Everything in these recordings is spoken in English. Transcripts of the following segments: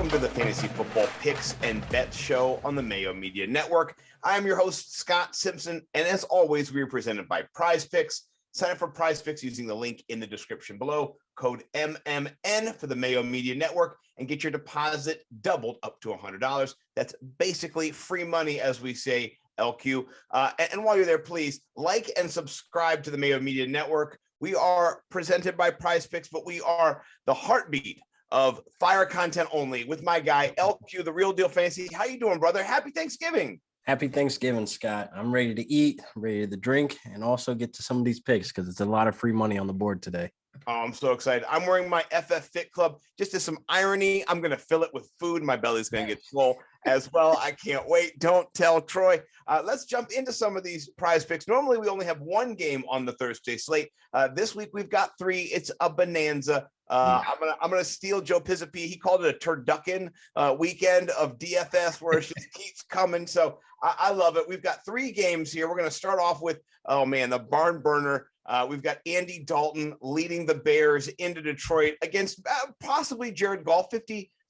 Welcome to the Fantasy Football Picks and Bets Show on the Mayo Media Network. I am your host, Scott Simpson, and as always, we are presented by PrizePicks. Sign up for PrizePicks using the link in the description below, code MMN for the Mayo Media Network, and get your deposit doubled up to $100. That's basically free money, as we say, LQ. And while you're there, please like and subscribe to the Mayo Media Network. We are presented by PrizePicks, but we are the heartbeat of fire content only with my guy, LQ, the Real Deal Fantasy. How you doing, brother? Happy Thanksgiving. Happy Thanksgiving, Scott. I'm ready to eat, I'm ready to drink, and also get to some of these picks because it's a lot of free money on the board today. Oh, I'm so excited. I'm wearing my FF Fit Club. Just as some irony, I'm going to fill it with food. My belly's going to get full as well. I can't wait. Don't tell Troy. Let's jump into some of these prize picks. Normally, we only have one game on the Thursday slate. This week, we've got three. It's a bonanza. I'm gonna steal Joe Pizzappi. He called it a turducken weekend of DFS where it just keeps coming. So I love it. We've got three games here. We're going to start off with, the barn burner. We've got Andy Dalton leading the Bears into Detroit against possibly Jared Goff.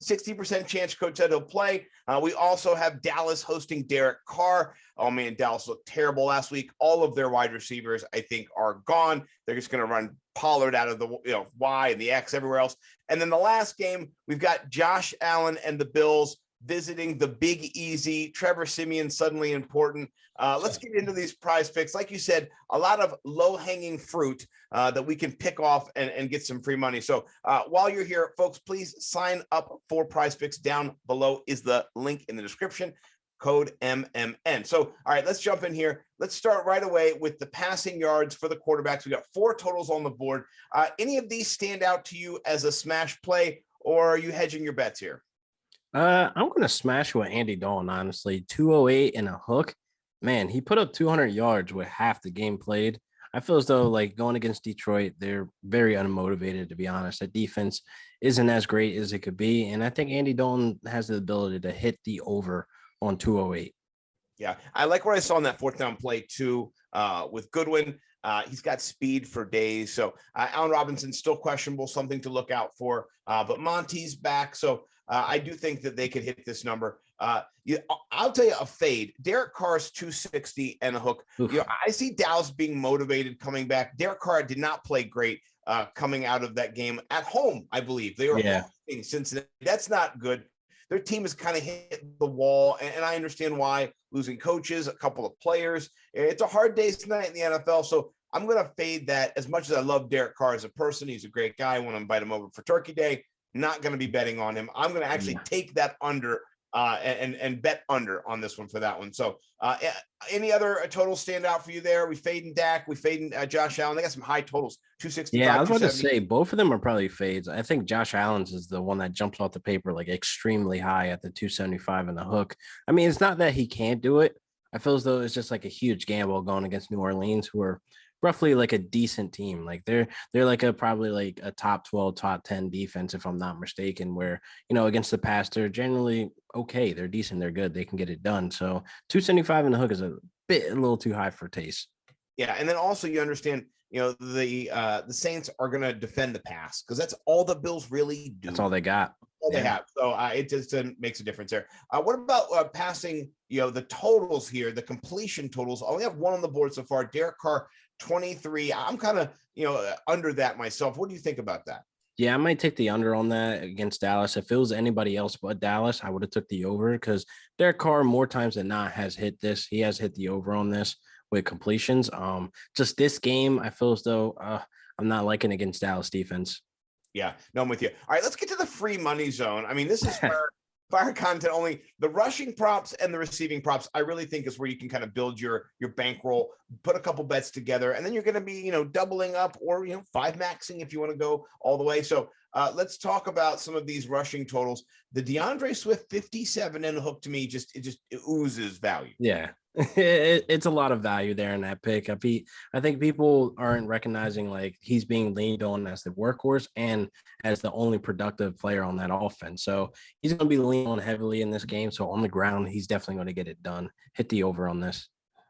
60% chance coach said he'll play. We also have Dallas hosting Derek Carr. Oh man, Dallas looked terrible last week. All of their wide receivers, I think, are gone. They're just going to run Pollard out of the Y and the X everywhere else. And then the last game, we've got Josh Allen and the Bills visiting the Big Easy. Trevor Siemian suddenly important. Let's get into these prize picks. Like you said, a lot of low-hanging fruit that we can pick off and get some free money. So while you're here, folks, please sign up for prize picks. Down below is the link in the description, code MMN. So, all right, let's jump in here. Let's start right away with the passing yards for the quarterbacks. We got four totals on the board. Any of these stand out to you as a smash play, or are you hedging your bets here? I'm going to smash with Andy Dalton, honestly. 208 and a hook. Man, he put up 200 yards with half the game played. I feel as though, like, going against Detroit, they're very unmotivated, to be honest. That defense isn't as great as it could be. And I think Andy Dalton has the ability to hit the over on 208. Yeah, I like what I saw in that fourth down play, too, with Goodwin. He's got speed for days. So Allen Robinson's still questionable, something to look out for. But Monty's back. So I do think that they could hit this number. I'll tell you a fade. Derek Carr's 260 and a hook. I see Dallas being motivated coming back. Derek Carr did not play great coming out of that game at home, I believe. They were hosting Cincinnati. That's not good. Their team has kind of hit the wall, and I understand why. Losing coaches, a couple of players. It's a hard day tonight in the NFL, so I'm going to fade that. As much as I love Derek Carr as a person, he's a great guy. I want to invite him over for Turkey Day. Not going to be betting on him. I'm going to actually take that under and bet under on this one for that one. So any other totals stand out for you there? We fading Dak, we fading Josh Allen. They got some high totals, 265. Yeah, I was about to say both of them are probably fades. I think Josh Allen's is the one that jumps off the paper like extremely high at the 275 and the hook. I mean, it's not that he can't do it. I feel as though it's just like a huge gamble going against New Orleans, who are roughly like a decent team. Like they're like probably like a top 12, top 10 defense, if I'm not mistaken, where, against the pass, they're generally okay. They're decent. They're good. They can get it done. So 275 in the hook is a little too high for taste. Yeah. And then also you understand, the Saints are going to defend the pass because that's all the Bills really do. That's all they got. All they have. So it just makes a difference there. What about passing, the totals here, the completion totals? I only have one on the board so far. Derek Carr, 23. I'm kind of, under that myself. What do you think about that? Yeah, I might take the under on that against Dallas. If it was anybody else but Dallas, I would have took the over because Derek Carr more times than not has hit this. He has hit the over on this with completions. Just this game, I feel as though I'm not liking against Dallas defense. Yeah, no, I'm with you. All right, let's get to the free money zone. I mean, this is where fire content only. The rushing props and the receiving props, I really think, is where you can kind of build your bankroll, put a couple bets together, and then you're going to be, doubling up or, five maxing if you want to go all the way. So let's talk about some of these rushing totals. The DeAndre Swift 57 and a hook to me it oozes value. Yeah. It's a lot of value there in that pick. I think people aren't recognizing like he's being leaned on as the workhorse and as the only productive player on that offense. So he's going to be leaned on heavily in this game. So on the ground, he's definitely going to get it done. Hit the over on this.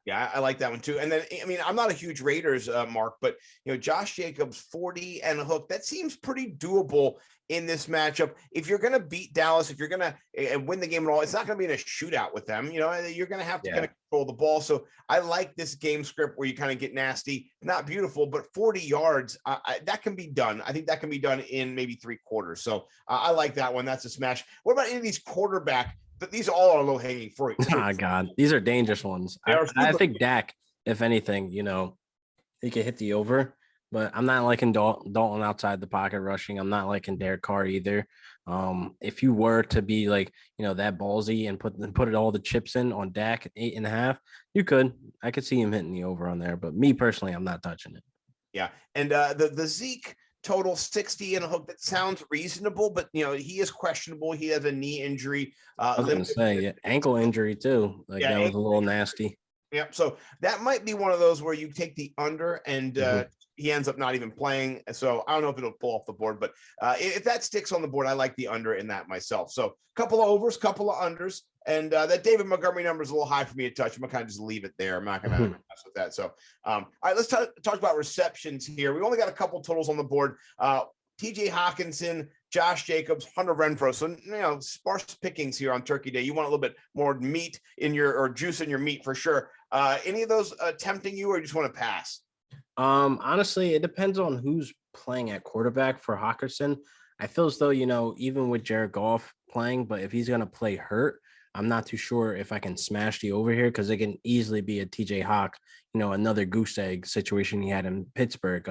Yeah, I like that one too. And then, I mean, I'm not a huge Raiders mark, but Josh Jacobs 40 and a hook, that seems pretty doable in this matchup. If you're going to beat Dallas, if you're going to win the game at all, it's not going to be in a shootout with them. You're going to have to kind of control the ball. So I like this game script where you kind of get nasty, not beautiful, but 40 yards, that can be done. I think that can be done in maybe 3 quarters. So I like that one. That's a smash. What about any of these quarterback? But these all are low hanging fruit. Oh God, these are dangerous ones. I think Dak, if anything, he could hit the over, but I'm not liking Dalton outside the pocket rushing. I'm not liking Derek Carr either. If you were to be like, that ballsy and put it all the chips in on Dak at 8.5, you could. I could see him hitting the over on there, but me personally, I'm not touching it. Yeah, and the Zeke total 60 and a hook, that sounds reasonable, but he is questionable. He has a knee injury. I was gonna say ankle injury too. Like that was a little nasty. Yep. So that might be one of those where you take the under and he ends up not even playing. So I don't know if it'll pull off the board, but if that sticks on the board, I like the under in that myself. So a couple of overs, couple of unders. And that David Montgomery number is a little high for me to touch. I'm going to kind of just leave it there. I'm not going to mess with that. So, all right, let's talk about receptions here. We only got a couple totals on the board. TJ Hawkinson, Josh Jacobs, Hunter Renfrow. So, sparse pickings here on Turkey Day. You want a little bit more meat or juice in your meat for sure. Any of those tempting you, or you just want to pass? Honestly, it depends on who's playing at quarterback for Hawkinson. I feel as though, even with Jared Goff playing, but if he's going to play hurt, I'm not too sure if I can smash the over here because it can easily be a TJ Hawk, another goose egg situation he had in Pittsburgh.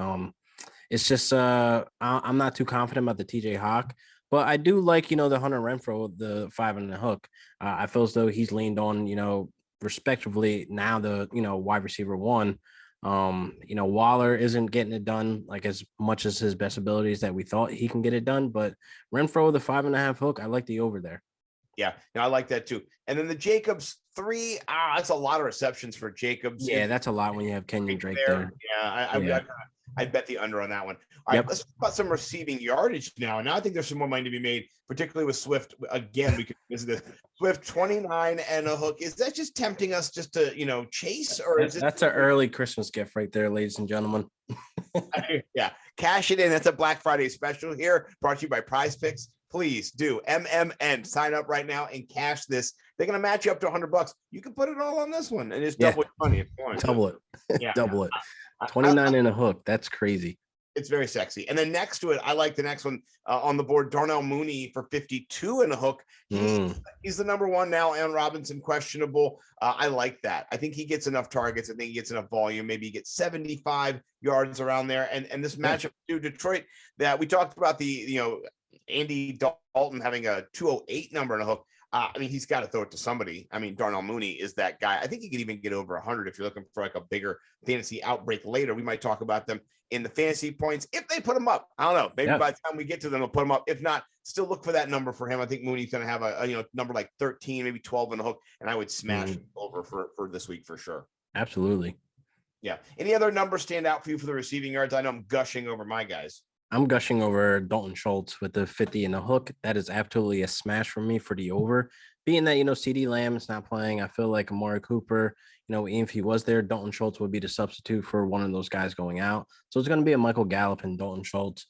It's just I'm not too confident about the TJ Hawk, but I do like, the Hunter Renfrow, the 5 and a hook. I feel as though he's leaned on, respectively now the, wide receiver 1. Waller isn't getting it done like as much as his best abilities that we thought he can get it done, but Renfrow, the 5.5 hook, I like the over there. Yeah, I like that too. And then the Jacobs 3, that's a lot of receptions for Jacobs. Yeah, that's a lot when you have Kenyon Drake there. Yeah, I'd bet the under on that one. All right, let's talk about some receiving yardage now. And now I think there's some more money to be made, particularly with Swift. Again, we could visit this. Swift 29 and a hook. Is that just tempting us just to, chase? Or is that's an early Christmas gift right there, ladies and gentlemen. Yeah, cash it in. That's a Black Friday special here, brought to you by PrizePicks. Please do MMN. Sign up right now and cash this. They're going to match you up to $100. You can put it all on this one and just double your money if you want. Double it. Yeah. Double it. 29 and a hook. That's crazy. It's very sexy. And then next to it, I like the next one on the board, Darnell Mooney for 52 and a hook. He's the number 1 now. Allen Robinson questionable. I like that. I think he gets enough targets. I think he gets enough volume. Maybe he gets 75 yards around there. And this matchup to Detroit that we talked about Andy Dalton having a 208 number and a hook. He's got to throw it to somebody. Darnell Mooney is that guy. I think he could even get over 100 if you're looking for like a bigger fantasy outbreak later. We might talk about them in the fantasy points if they put them up. I don't know. Maybe by the time we get to them, they'll put them up. If not, still look for that number for him. I think Mooney's going to have a number like 13, maybe 12 and a hook, and I would smash over for this week for sure. Absolutely. Yeah. Any other numbers stand out for you for the receiving yards? I know I'm gushing over my guys. I'm gushing over Dalton Schultz with the 50 and a hook. That is absolutely a smash for me for the over. Being that, CeeDee Lamb is not playing, I feel like Amari Cooper, even if he was there, Dalton Schultz would be the substitute for one of those guys going out. So it's going to be a Michael Gallup and Dalton Schultz,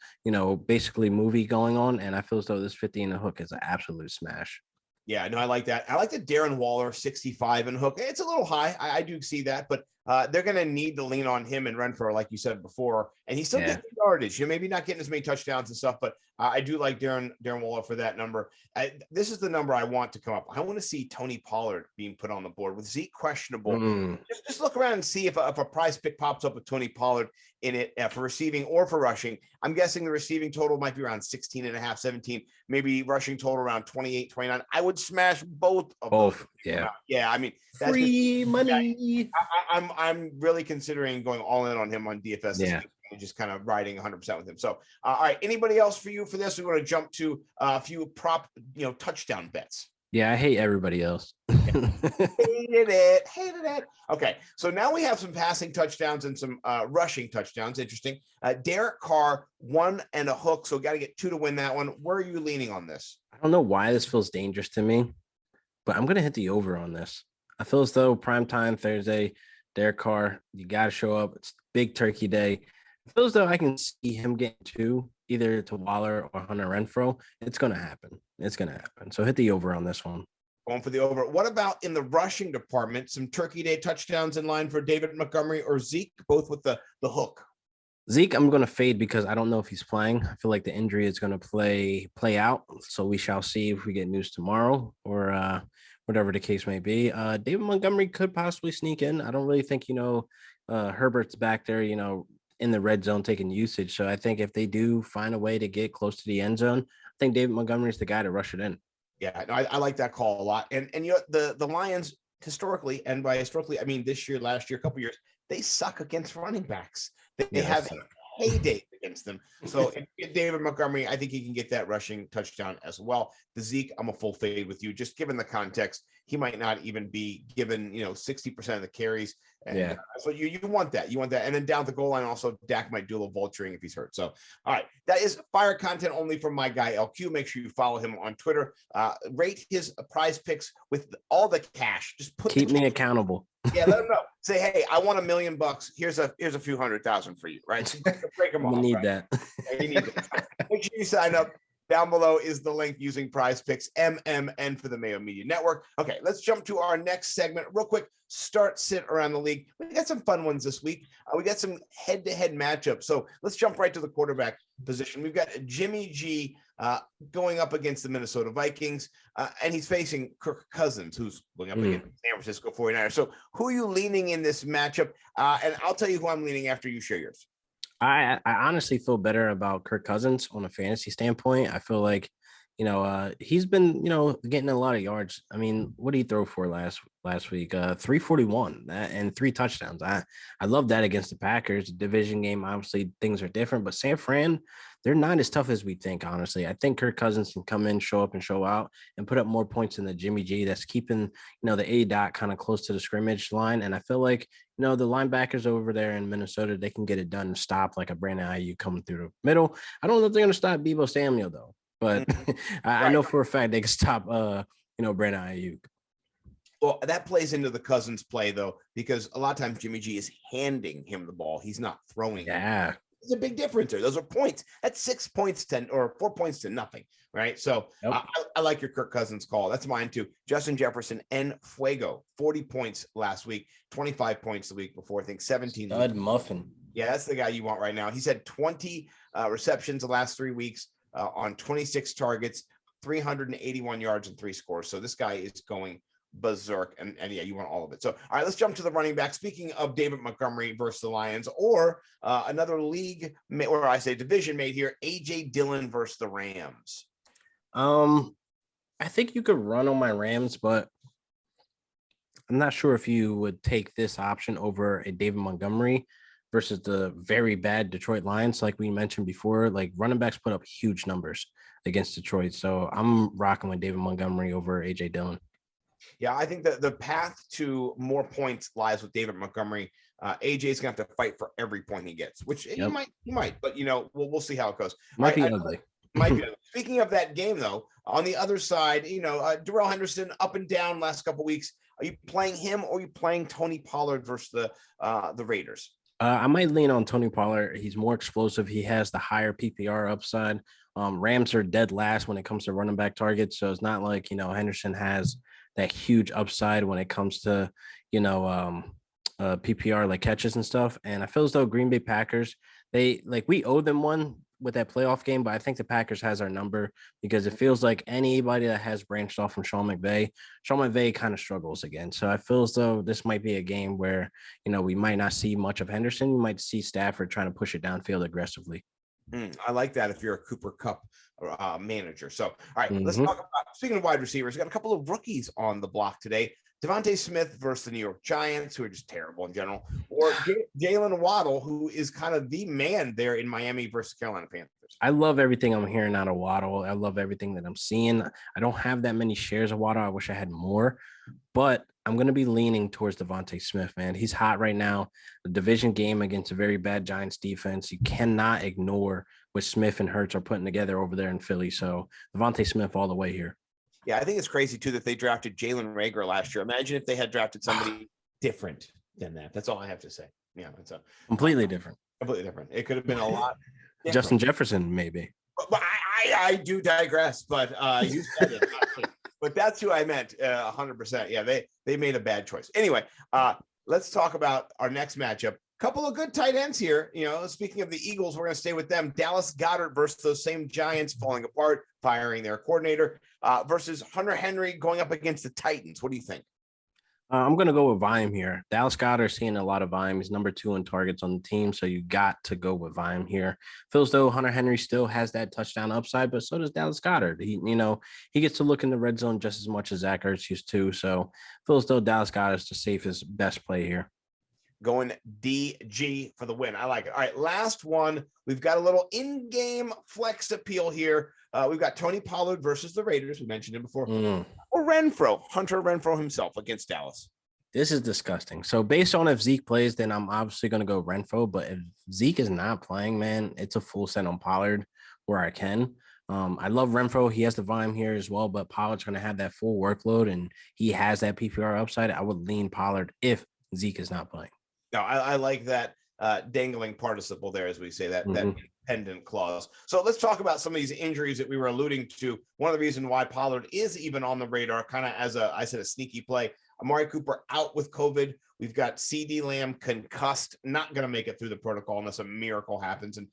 basically movie going on. And I feel as though this 50 and a hook is an absolute smash. Yeah, no, I like that. I like the Darren Waller 65 and hook. It's a little high. I do see that, but they're going to need to lean on him and Renfrow, like you said before. And he's still getting yardage. Maybe not getting as many touchdowns and stuff, but I do like Darren Waller for that number. This is the number I want to come up. I want to see Tony Pollard being put on the board with Zeke questionable. Just look around and see if a prize pick pops up with Tony Pollard in it for receiving or for rushing. I'm guessing the receiving total might be around 16 and a half, 17, maybe rushing total around 28, 29. I would smash both of those. Yeah. Yeah. That's free money. Yeah, I'm really considering going all in on him on DFS this week and just kind of riding 100% with him. So, all right. Anybody else for you for this? We want to jump to a few prop, touchdown bets. Yeah, I hate everybody else. Hated it. Okay, so now we have some passing touchdowns and some rushing touchdowns. Interesting. Derek Carr 1 and a hook, so got to get 2 to win that one. Where are you leaning on this? I don't know why this feels dangerous to me, but I'm going to hit the over on this. I feel as though primetime Thursday, Derek Carr, you got to show up. It's big turkey day. It feels though I can see him getting two, either to Waller or Hunter Renfro. It's going to happen. It's going to happen. So hit the over on this one. Going for the over. What about in the rushing department? Some turkey day touchdowns in line for David Montgomery or Zeke, both with the hook. Zeke, I'm going to fade because I don't know if he's playing. I feel like the injury is going to play out. So we shall see if we get news tomorrow or whatever the case may be. David Montgomery could possibly sneak in. I don't really think, Herbert's back there, in the red zone taking usage. So I think if they do find a way to get close to the end zone, I think David Montgomery is the guy to rush it in. Yeah, no, I like that call a lot. And the Lions historically, and by historically, I mean this year, last year, a couple years, they suck against running backs. They have a heyday against them. So if David Montgomery, I think he can get that rushing touchdown as well. The Zeke, I'm a full fade with you. Just given the context, he might not even be given 60% of the carries. And so you want that. You want that. And then down the goal line, also Dak might do a little vulturing if he's hurt. So, all right, that is fire content only from my guy LQ. Make sure you follow him on Twitter. Rate his prize picks with all the cash. Just keep me accountable. Yeah, let him know. Say, hey, I want $1 million. Here's a few $100,000 for you, right? So break them off. You need right? that. Yeah, you need that. Make sure you sign up. Down below is the link using PrizePicks MMN for the Mayo Media Network. Okay, let's jump to our next segment real quick. Start, sit around the league. We got some fun ones this week. We got some head-to-head matchups. So let's jump right to the quarterback position. We've got Jimmy G going up against the Minnesota Vikings, and he's facing Kirk Cousins, who's going up against San Francisco 49ers. So who are you leaning in this matchup? And I'll tell you who I'm leaning after you share yours. I honestly feel better about Kirk Cousins on a fantasy standpoint. I feel like, he's been, getting a lot of yards. I mean, what did he throw for last week? 341 and 3 touchdowns. I love that against the Packers. Division game, obviously things are different, but San Fran, they're not as tough as we think, honestly. I think Kirk Cousins can come in, show up and show out and put up more points than the Jimmy G that's keeping, the A dot kind of close to the scrimmage line. And I feel like, the linebackers over there in Minnesota, they can get it done and stop like a Brandon Ayuk coming through the middle. I don't know if they're going to stop Deebo Samuel, though, but I know for a fact they can stop, Brandon Ayuk. Well, that plays into the Cousins play, though, because a lot of times Jimmy G is handing him the ball. He's not throwing it. Yeah. There's a big difference there. Those are points. That's 6 points or 4 points to nothing, right? So I like your Kirk Cousins call. That's mine too. Justin Jefferson and Fuego, 40 points last week, 25 points the week before, I think 17. Stud muffin. Yeah, that's the guy you want right now. He's had 20 receptions the last 3 weeks on 26 targets, 381 yards and 3 scores. So this guy is going berserk, and yeah, you want all of it. So all right, let's jump to the running back. Speaking of David Montgomery versus the Lions, or another league, or I say division mate here, AJ Dillon versus the Rams. I think you could run on my Rams, but I'm not sure if you would take this option over a David Montgomery versus the very bad Detroit Lions. Like we mentioned before, like running backs put up huge numbers against Detroit. So I'm rocking with David Montgomery over AJ Dillon. Yeah, I think that the path to more points lies with David Montgomery. AJ is going to have to fight for every point he gets, which he might, but we'll see how it goes. Might be ugly. Speaking of that game, though, on the other side, Darrell Henderson up and down last couple of weeks. Are you playing him or are you playing Tony Pollard versus the Raiders? I might lean on Tony Pollard. He's more explosive. He has the higher PPR upside. Rams are dead last when it comes to running back targets, so it's not like Henderson has that huge upside when it comes to PPR like catches and stuff. And I feel as though Green Bay Packers, we owe them one with that playoff game, but I think the Packers has our number because it feels like anybody that has branched off from Sean McVay kind of struggles again. So I feel as though this might be a game where, we might not see much of Henderson. You might see Stafford trying to push it downfield aggressively. I like that if you're a Cooper Kupp manager. So, all right, let's talk about, speaking of wide receivers, we got a couple of rookies on the block today. Devontae Smith versus the New York Giants, who are just terrible in general, or Jalen Waddle, who is kind of the man there in Miami versus Carolina Panthers. I love everything I'm hearing out of Waddle. I love everything that I'm seeing. I don't have that many shares of Waddle. I wish I had more, but I'm going to be leaning towards Devontae Smith, man. He's hot right now. The division game against a very bad Giants defense. You cannot ignore what Smith and Hurts are putting together over there in Philly. So Devontae Smith all the way here. Yeah, I think it's crazy, too, that they drafted Jalen Reagor last year. Imagine if they had drafted somebody different. than that. That's all I have to say. Yeah, it's a Completely different. completely different. It could have been a lot different. Justin Jefferson, maybe. But I do digress, but you said it. But that's who I meant 100%. Yeah, they made a bad choice. Anyway, let's talk about our next matchup. Couple of good tight ends here. Speaking of the Eagles, we're going to stay with them. Dallas Goedert versus those same Giants falling apart, firing their coordinator, versus Hunter Henry going up against the Titans. What do you think? I'm going to go with volume here. Dallas Goedert seeing a lot of volume. He's number 2 in targets on the team, so you got to go with volume here. Feels though Hunter Henry still has that touchdown upside, but so does Dallas Goedert. He gets to look in the red zone just as much as Zach Ertz used to. So feels though Dallas Goedert is the safest, best play here. Going DG for the win. I like it. All right, last one. We've got a little in-game flex appeal here. We've got Tony Pollard versus the Raiders. We mentioned him before. Or Hunter Renfro himself against Dallas. This is disgusting. So based on if Zeke plays, then I'm obviously going to go Renfro. But if Zeke is not playing, man, it's a full set on Pollard where I can. I love Renfro. He has the volume here as well, but Pollard's going to have that full workload, and he has that PPR upside. I would lean Pollard if Zeke is not playing. No, I like that dangling participle there, as we say, that pendant clause. So let's talk about some of these injuries that we were alluding to. One of the reasons why Pollard is even on the radar, kind of as a sneaky play. Amari Cooper out with COVID. We've got CeeDee Lamb concussed, not going to make it through the protocol unless a miracle happens and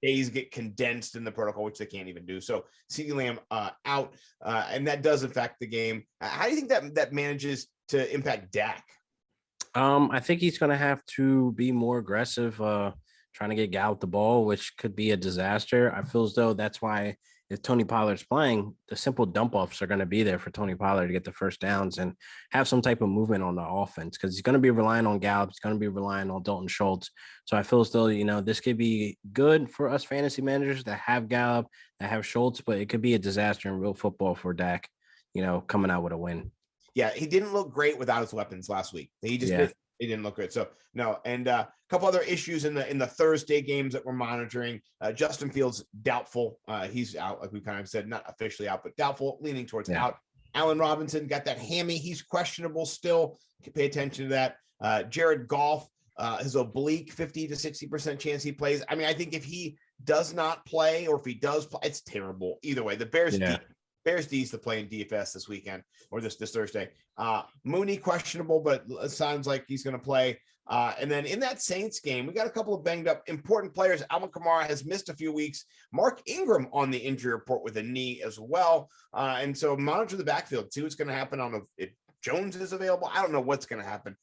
days get condensed in the protocol, which they can't even do. So CeeDee Lamb out, and that does affect the game. How do you think that manages to impact Dak? I think he's going to have to be more aggressive, trying to get Gallup the ball, which could be a disaster. I feel as though that's why if Tony Pollard's playing, the simple dump offs are going to be there for Tony Pollard to get the first downs and have some type of movement on the offense, because he's going to be relying on Gallup. He's going to be relying on Dalton Schultz. So I feel as though, this could be good for us fantasy managers that have Gallup, that have Schultz, but it could be a disaster in real football for Dak, coming out with a win. Yeah, he didn't look great without his weapons last week. He didn't look good. So no, and a couple other issues in the Thursday games that we're monitoring. Justin Fields doubtful. He's out, like we kind of said, not officially out, but doubtful, leaning towards out. Allen Robinson got that hammy. He's questionable still. Pay attention to that. Jared Goff, his oblique, 50 to 60% chance he plays. I mean, I think if he does not play, or if he does play, it's terrible. Either way, the Bears D's to play in DFS this weekend or this Thursday. Mooney questionable, but it sounds like he's going to play. And then in that Saints game, we got a couple of banged up important players. Alvin Kamara has missed a few weeks. Mark Ingram on the injury report with a knee as well. And so monitor the backfield, see what's going to happen if Jones is available. I don't know what's going to happen.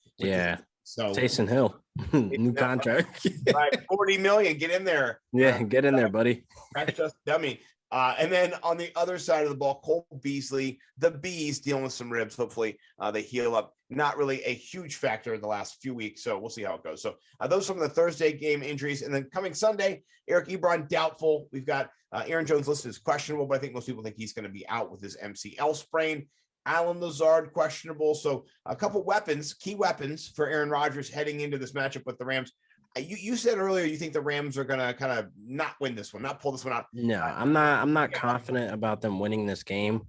So Taysom Hill, new contract. Right, $40 million. Get in there. Yeah, get in there, buddy. That's just dummy. And then on the other side of the ball, Cole Beasley, the Bees dealing with some ribs. Hopefully they heal up. Not really a huge factor in the last few weeks. So we'll see how it goes. So those are some of the Thursday game injuries. And then coming Sunday, Eric Ebron doubtful. We've got Aaron Jones listed as questionable, but I think most people think he's going to be out with his MCL sprain. Alan Lazard questionable. So a couple key weapons for Aaron Rodgers heading into this matchup with the Rams. You said earlier you think the Rams are going to kind of not win this one, not pull this one out. No, I'm not confident about them winning this game.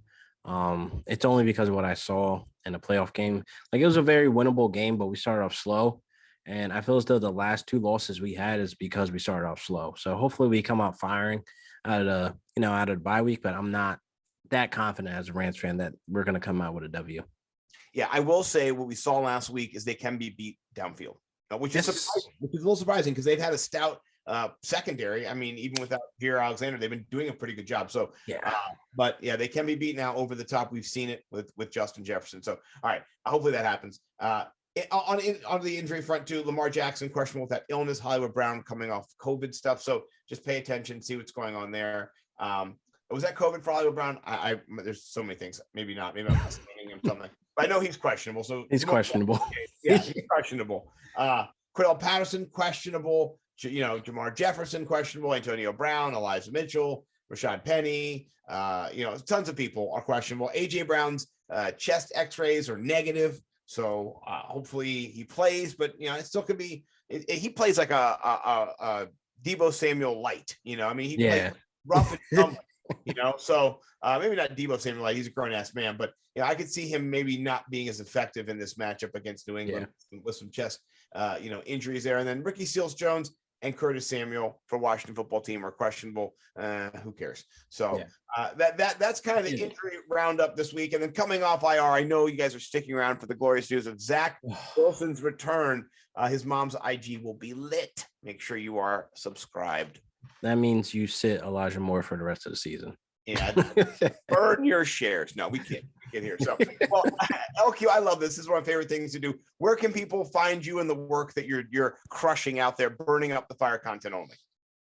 It's only because of what I saw in a playoff game. Like, it was a very winnable game, but we started off slow. And I feel as though the last 2 losses we had is because we started off slow. So hopefully we come out firing out of the bye week, but I'm not that confident as a Rams fan that we're going to come out with a W. Yeah, I will say what we saw last week is they can be beat downfield. Which is a little surprising because they've had a stout secondary. I mean, even without Jair Alexander, they've been doing a pretty good job. So, they can be beat now over the top. We've seen it with Justin Jefferson. So, all right, hopefully that happens. On the injury front too, Lamar Jackson questionable with that illness. Hollywood Brown coming off COVID stuff. So just pay attention, see what's going on there. Was that COVID for Hollywood Brown? There's so many things. Maybe not. Maybe I'm estimating him something. But I know he's questionable. So he's questionable. Yeah, he's questionable. Cordell Patterson questionable. Jamar Jefferson questionable. Antonio Brown, Elijah Mitchell, Rashad Penny. Tons of people are questionable. AJ Brown's chest X-rays are negative. So hopefully he plays. But it still could be. He plays like a Deebo Samuel light. He plays rough and tumble. So maybe not Debo Samuel, like he's a grown ass man, but I could see him maybe not being as effective in this matchup against New England with some chest, injuries there. And then Ricky Seals-Jones and Curtis Samuel for Washington football team are questionable. Who cares? So that's kind of the injury roundup this week. And then coming off IR, I know you guys are sticking around for the glorious news of Zach Wilson's return. His mom's IG will be lit. Make sure you are subscribed. That means you sit Elijah Moore for the rest of the season. Yeah, burn your shares. No, we can't get here. So, well, LQ, I love this. This is one of my favorite things to do. Where can people find you in the work that you're crushing out there, burning up the fire content only?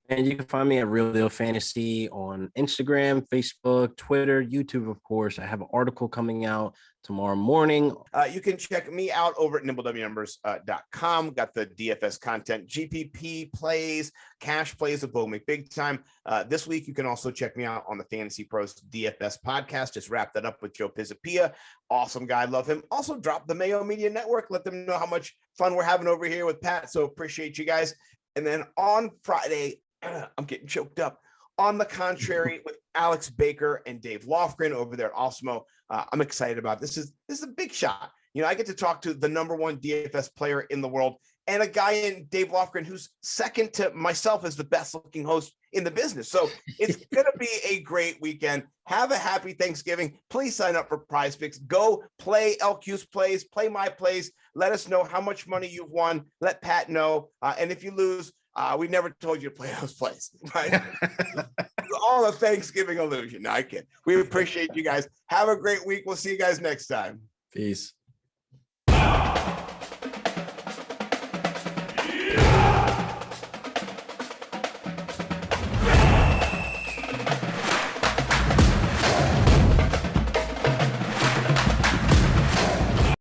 And you can find me at Real Deal Fantasy on Instagram, Facebook, Twitter, YouTube, of course. I have an article coming out tomorrow morning. You can check me out over at nimblewnumbers.com. Got the DFS content, GPP plays, cash plays of Bo Big Time. This week, you can also check me out on the Fantasy Pros DFS podcast. Just wrap that up with Joe Pisapia. Awesome guy. Love him. Also drop the Mayo Media Network. Let them know how much fun we're having over here with Pat. So appreciate you guys. And then on Friday, I'm getting choked up. On the contrary, with Alex Baker and Dave Lofgren over there at Osmo, I'm excited about this. This is a big shot. I get to talk to the #1 DFS player in the world and a guy in Dave Lofgren who's second to myself as the best looking host in the business. So it's going to be a great weekend. Have a happy Thanksgiving. Please sign up for PrizePicks. Go play LQ's plays, play my plays. Let us know how much money you've won. Let Pat know. And if you lose, we never told you to play those plays, right? All a Thanksgiving illusion. No, I kid. We appreciate you guys. Have a great week. We'll see you guys next time. Peace.